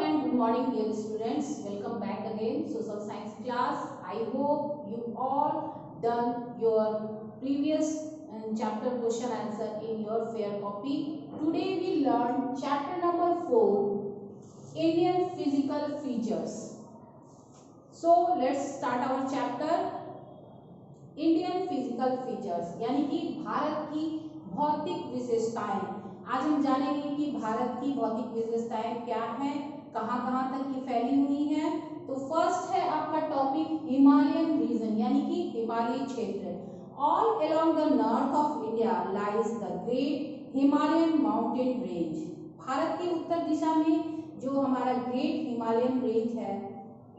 and good morning dear students. Welcome back again social science class. I hope you all done your previous chapter question answer in your fair copy. Today we learn chapter number 4, Indian physical features. So let's start our chapter. Indian physical features यानी कि भारत की भौतिक विशेषताएं। आज हम जानेंगे कि भारत की भौतिक विशेषताएं क्या हैं, कहां कहां तक ये फैली हुई हैं। तो फर्स्ट है आपका टॉपिक हिमालयन रीजन यानी कि हिमालयी क्षेत्र। All along the north of India lies the great Himalayan mountain range. Bharat के उत्तर दिशा में जो हमारा ग्रेट हिमालयन रेंज है,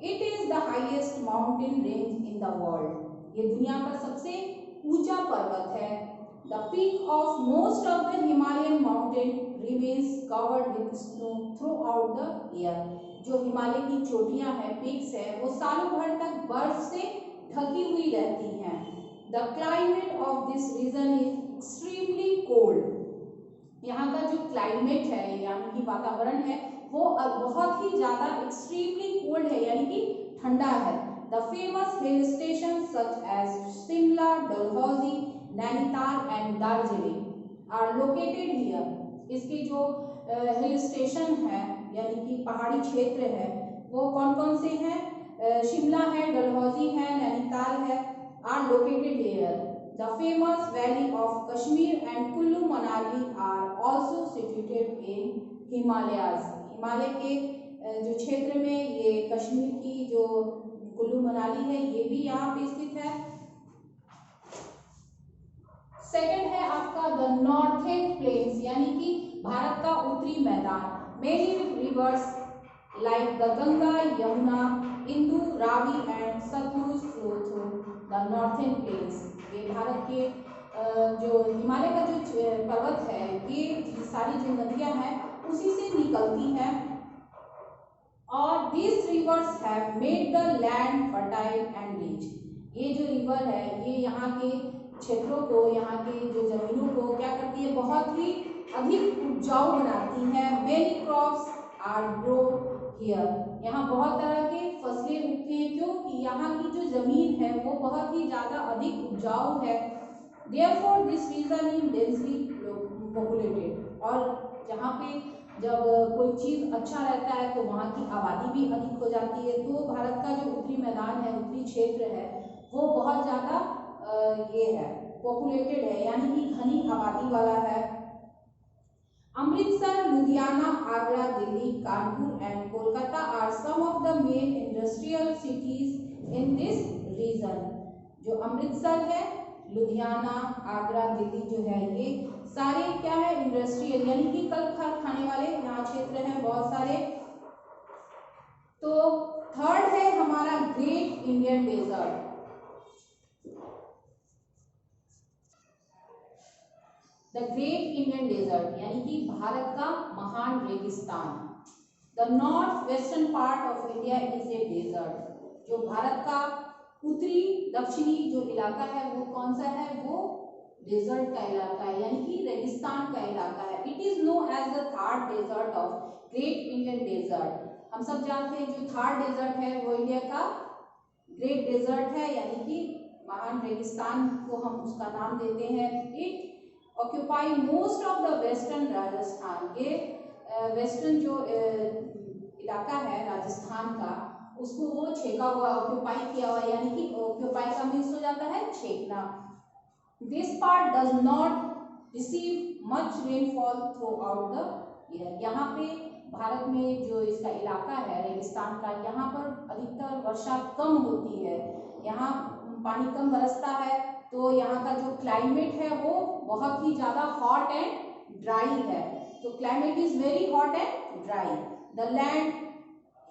it is the highest mountain range in the world. ये दुनिया का सबसे ऊंचा पर्वत है। The peak of most of the Himalayan mountain remains covered with snow through out the year. जो हिमालय की चोटियां हैं, पीक्स है, वो सालों भर तक बर्फ से ढकी हुई रहती हैं। The climate of this region is extremely cold. यहाँ का जो क्लाइमेट है यानी कि वातावरण है वो बहुत ही ज्यादा एक्सट्रीमली कोल्ड है यानी कि ठंडा है। The famous hill stations such as Shimla, Dalhousie, Nainital and Darjeeling are located here. इसके जो हिल स्टेशन है यानी कि पहाड़ी क्षेत्र है वो कौन कौन से हैं? शिमला है, डलहौजी है, नैनीताल है, are located here. The famous valley of Kashmir and Kullu Manali are also situated in Himalayas. Himalaya के जो क्षेत्र में ये कश्मीर की जो कुल्लू मनाली है ये भी यहाँ पे स्थित है। सेकंड है आपका द नॉर्थर्न प्लेन्स यानी कि भारत का उत्तरी मैदान। Many rivers like the Ganga, Yamuna, Indus, Ravi and Sutlej flow through the northern plains. ये भारत के जो हिमालय का जो पर्वत है ये सारी जो नदियां हैं उसी से निकलती हैं। और these rivers have made the land fertile and rich। ये जो रिवर है ये यहाँ के क्षेत्रों को, यहाँ के जो जमीनों को क्या करती है, बहुत ही अधिक उपजाऊ बनाती है। many crops are grown here। यहाँ बहुत तरह के फसलें उगती हैं क्योंकि यहाँ की जो जमीन है वो बहुत ही ज्यादा अधिक उपजाऊ है। therefore this region is densely populated। और जहाँ पे जब कोई चीज अच्छा रहता है तो वहाँ की आबादी भी अधिक हो जाती है। तो भारत का जो उत्तरी मैदान है, उत्तरी क्षेत्र है वो बहुत ज्यादा ये है पॉपुलेटेड है यानी कि घनी आबादी वाला है। Amritsar, Ludhiana, Agra, Delhi, Kanpur and Kolkata are some of the main industrial cities in this region. जो अमृतसर है, लुधियाना, आगरा, दिल्ली जो है ये सारे क्या है, इंडस्ट्रियल यानी कि कल कारखाने वाले यहाँ क्षेत्र हैं बहुत सारे। तो थर्ड है हमारा great Indian desert. The great Indian desert यानी कि भारत का महान रेगिस्तान। The north western part of India is a desert. जो भारत का उत्तरी दक्षिणी जो इलाका है वो कौन सा है, वो डेजर्ट का इलाका है यानी कि रेगिस्तान का इलाका है। It is known as the Thar desert of great Indian desert. हम सब जानते हैं जो थार डेजर्ट है वो इंडिया का ग्रेट डेजर्ट है यानी कि महान रेगिस्तान को हम उसका नाम देते हैं। It occupy most of the western Rajasthan. ये वेस्टर्न जो इलाका है राजस्थान का उसको वो छेका हुआ, ऑक्यूपाई किया हुआ यानी कि ऑक्यूपाई का मीन्स हो जाता है छेकना। This part does not receive much rainfall throughout the year। यहाँ पे भारत में जो इसका इलाका है रेगिस्तान का, यहाँ पर अधिकतर वर्षा कम होती है, यहाँ पानी कम बरसता है। तो यहाँ का जो क्लाइमेट है वो बहुत ही ज़्यादा हॉट एंड ड्राई है। तो climate is very hot and dry. The land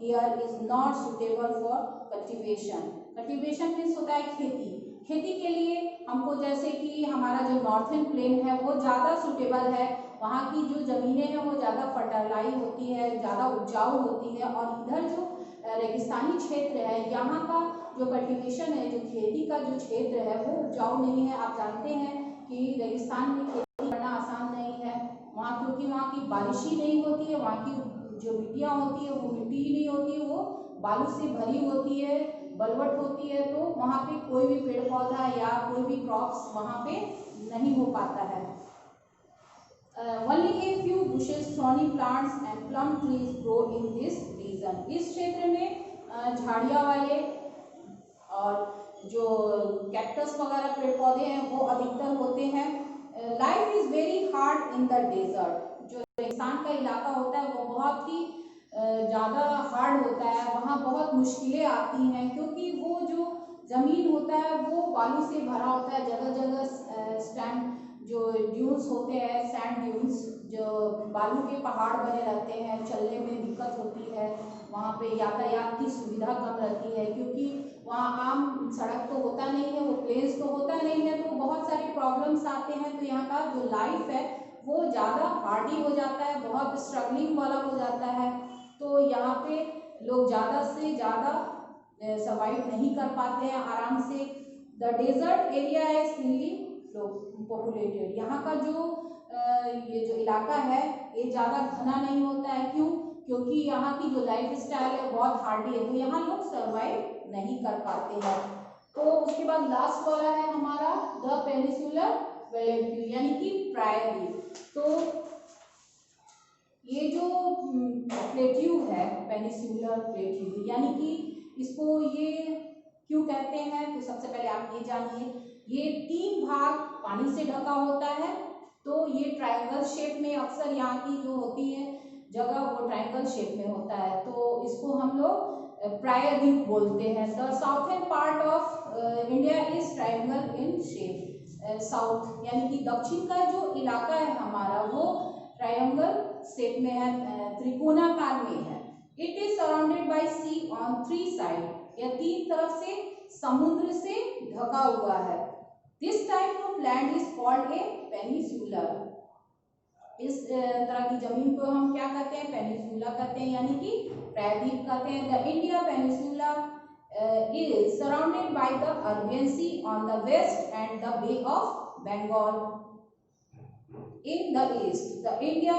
here is not suitable for cultivation. Cultivation means होता है खेती। खेती के लिए हमको जैसे कि हमारा जो नॉर्थर्न प्लेन है वो ज़्यादा सुटेबल है, वहाँ की जो ज़मीनें हैं वो ज़्यादा फर्टाइलाइज होती है, ज़्यादा उपजाऊ होती है। और इधर जो रेगिस्तानी क्षेत्र है यहाँ का जो कल्टीवेशन है, जो खेती का जो क्षेत्र है वो उपजाऊ नहीं है। आप जानते हैं कि रेगिस्तान में खेती करना आसान नहीं है वहाँ, क्योंकि वहाँ की बारिश ही नहीं होती है, वहाँ की जो मिट्टियाँ होती है वो मिट्टी ही नहीं होती है, वो बालू से भरी होती है, बलवट होती है, तो वहाँ पे कोई भी पेड़ पौधा या कोई भी क्रॉप्स वहाँ पे नहीं हो पाता है। Only a few bushes, thorny plants and plum trees grow in this region. इस क्षेत्र में झाड़ियाँ वाले और जो कैक्टस वगैरह पेड़ पौधे हैं वो अधिकतर होते हैं। Life is very hard in the desert. जो रेगिस्तान का इलाका होता है वो बहुत ही ज़्यादा हार्ड होता है, वहाँ बहुत मुश्किलें आती हैं क्योंकि वो जो ज़मीन होता है वो बालू से भरा होता है। जगह जगह स्टैंड जो ड्यून्स होते हैं, सैंड ड्यून्स, जो बालू के पहाड़ बने रहते हैं, चलने में दिक्कत होती है, वहाँ पे यातायात की सुविधा कम रहती है क्योंकि वहाँ आम सड़क तो होता नहीं है, वो प्लेस तो होता नहीं है, तो बहुत सारे प्रॉब्लम्स आते हैं। तो यहाँ का जो लाइफ है वो ज़्यादा हार्डी हो जाता है, बहुत स्ट्रगलिंग वाला हो जाता है। तो यहाँ पे लोग ज़्यादा से ज़्यादा सर्वाइव नहीं कर पाते हैं आराम से। द डेजर्ट एरिया है थिनली पॉपुलेटेड। यहाँ का जो ये जो इलाका है ये ज़्यादा घना नहीं होता है। क्यों? क्योंकि यहाँ की जो लाइफ स्टाइल है बहुत हार्डी है, तो यहाँ लोग सर्वाइव नहीं कर पाते हैं। तो उसके बाद लास्ट वाला है हमारा द पेनिसुलर प्लेट्यू, यानी कि प्रायद्वीप। तो ये जो प्लेट्यू है, पेनिसुलर प्लेट्यू, यानी कि इसको ये क्यों कहते हैं, तो सबसे पहले आप ये जानिए। ये 3 भाग पानी से ढका होता है, तो ये ट्रायंगल शेप में अक्सर यहाँ की जो होती है जगह वो ट्रायंगल शेप में होता है, तो इसको हम लोग प्रायद्वीप बोलते हैं। The southern part of India is triangle in shape. South यानी कि दक्षिण का जो इलाका है हमारा वो ट्रायंगल शेप में है, त्रिकोणाकार में है। It is surrounded by sea on 3 side. यह 3 तरफ से समुद्र से ढका हुआ है। This type of land is called a peninsular. इस तरह की जमीन को हम क्या कहते हैं? पेनिसुला कहते हैं, यानी कि प्रायद्वीप कहते हैं। The India peninsula is surrounded by the Arabian Sea on the west and the Bay of Bengal in the east. The India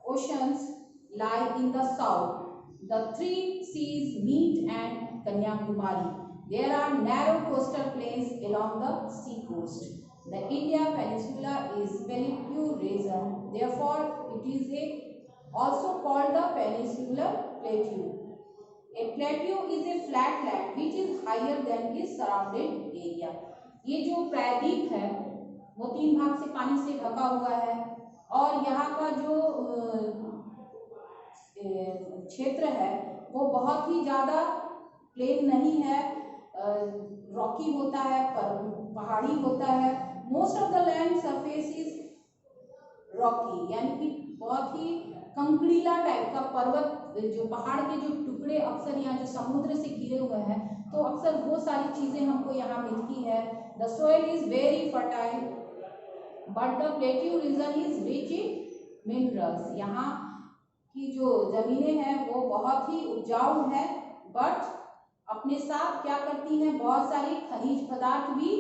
Oceans lie in the south. The 3 seas meet and Kanyakumari. There are narrow coastal plains along the sea coast. The India Peninsula is very pure region. Therefore, it is also called the Peninsular Plateau. A plateau is a flat land which is higher than its surrounding area. ये जो प्रायद्वीप है वो 3 भाग से पानी से ढका हुआ है और यहाँ का जो क्षेत्र है वो बहुत ही ज़्यादा प्लेन नहीं है, रॉकी होता है, पहाड़ी होता है। Most of the land surface is Rocky, यानी कि बहुत ही कंकड़ीला टाइप का पर्वत, जो पहाड़ के जो टुकड़े अक्सर यहाँ जो समुद्र से घिरे हुए हैं, तो अक्सर वो सारी चीजें हमको यहाँ मिलती है। The soil is very fertile but the plateau region is rich in minerals. यहाँ की जो जमीनें हैं वो बहुत ही उपजाऊ है, बट अपने साथ क्या करती हैं? बहुत सारी खनिज पदार्थ भी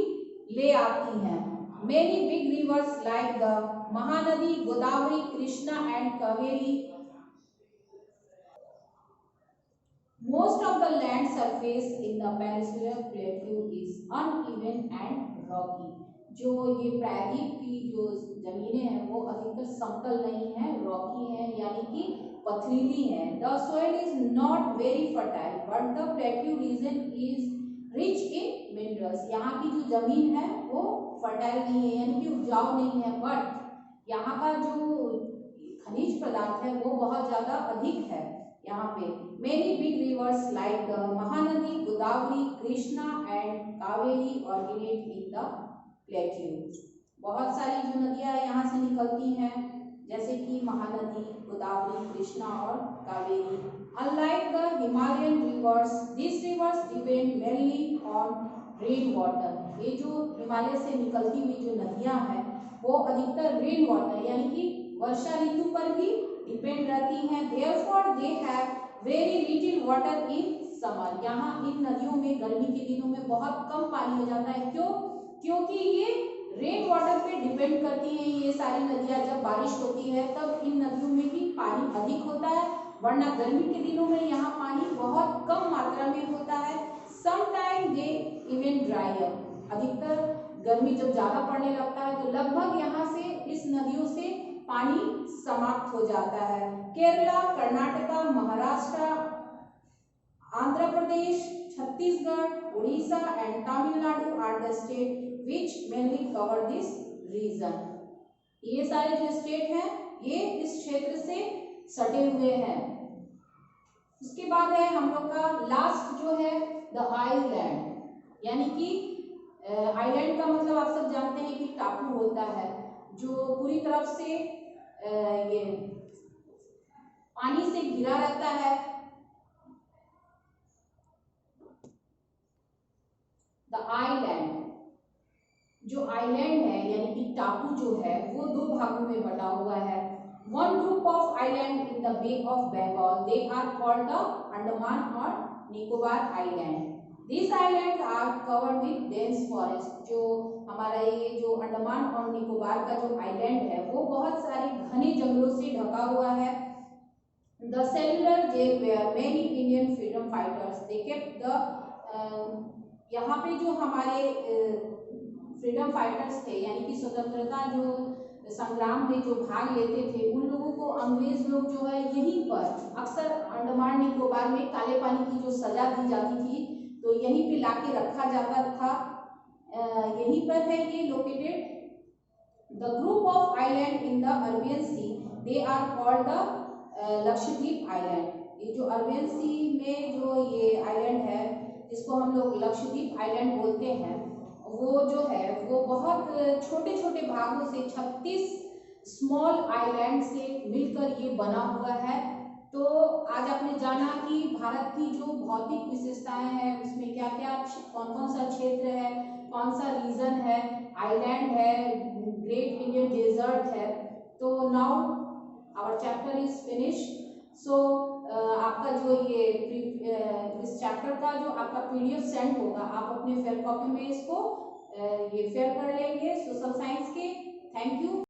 ले आती हैं। Many big rivers like the Mahanadi, Godavari, Krishna and Kaveri. Most of the land surface in the Peninsular Plateau is uneven and rocky. जो ये प्रायद्वीप की जो जमीनें हैं वो अधिकतर समतल नहीं है, रॉकी है, यानी कि पथरीली है। The soil is not very fertile, but the plateau region is rich in minerals. यहाँ की जो जमीन है वो फर्टाइल नहीं है, यानी कि उपजाऊ नहीं है, बट यहाँ का जो खनिज पदार्थ है वो बहुत ज्यादा अधिक है यहाँ पे। Many big rivers like the Mahanadi, Godavari, Krishna and Kaveri originate in the plateau. बहुत सारी जो नदियाँ यहाँ से निकलती हैं जैसे कि महानदी, गोदावरी, कृष्णा और Kaveri. Unlike the Himalayan rivers, these rivers depend mainly on rain water. ये जो हिमालय से निकलती हुई जो नदियाँ हैं वो अधिकतर रेन वाटर यानी कि वर्षा ऋतु पर ही डिपेंड रहती हैं। Therefore, they have very little water in summer. यहाँ इन नदियों में गर्मी के दिनों में बहुत कम पानी हो जाता है। क्यों? क्योंकि ये रेन वाटर पे डिपेंड करती हैं। ये सारी नदियाँ जब बारिश होती है तब इन नदियों में भी पानी अधिक होता है वरना गर्मी के दिनों में यहाँ पानी बहुत कम मात्रा में होता है। समटाइम दे इवन ड्राइयर, अधिकतर गर्मी जब ज्यादा पड़ने लगता है तो लगभग यहाँ से इस नदियों से पानी समाप्त हो जाता है। Kerala, Karnataka, Maharashtra, Andhra Pradesh, Chhattisgarh, Orissa and Tamil Nadu are the state which mainly cover this region. ये सारे जो स्टेट हैं ये इस क्षेत्र से सटे हुए हैं। उसके बाद है हम लोग का लास्ट जो है द आइलैंड, यानी कि आइलैंड का मतलब आप सब जानते हैं कि टापू होता है जो पूरी तरफ से ये पानी से घिरा रहता है। द आइलैंड, जो आइलैंड है यानी कि टापू जो है वो दो भागों में बटा हुआ है। One group of island in the bay of Bengal, they are called the Andaman और Nicobar island. These islands are covered with dense forest। जो हमारा ये जो अंडमान और निकोबार का जो आइलैंड है वो बहुत सारे घने जंगलों से ढका हुआ है। The cellular jail where many Indian freedom fighters they kept the यहाँ पे जो हमारे फ्रीडम फाइटर्स थे यानी कि स्वतंत्रता जो संग्राम में जो भाग लेते थे उन लोगों को अंग्रेज लोग जो है यहीं पर अक्सर अंडमान निकोबार में काले पानी की जो सजा दी जाती थी तो यहीं पे लाके रखा जाता था। यहीं पर है ये located. The group of island in the Arabian sea they are called the Lakshadweep island. ये जो अरबियन सी में जो ये आइलैंड है जिसको हम लोग लक्षद्वीप आइलैंड बोलते हैं वो जो है वो बहुत छोटे छोटे भागों से 36 स्मॉल आइलैंड से मिलकर ये बना हुआ है। तो आज आपने जाना कि भारत की जो भौतिक विशेषताएं हैं उसमें क्या क्या कौन कौन सा क्षेत्र है, कौन सा रीजन है, आइलैंड है, ग्रेट इंडियन डेजर्ट है। तो now our chapter is finish. So आपका जो ये इस चैप्टर का जो आपका पीडीएफ सेंड होगा आप अपने फेयर कॉपी में इसको ये फेयर कर लेंगे सोशल साइंस के। Thank you.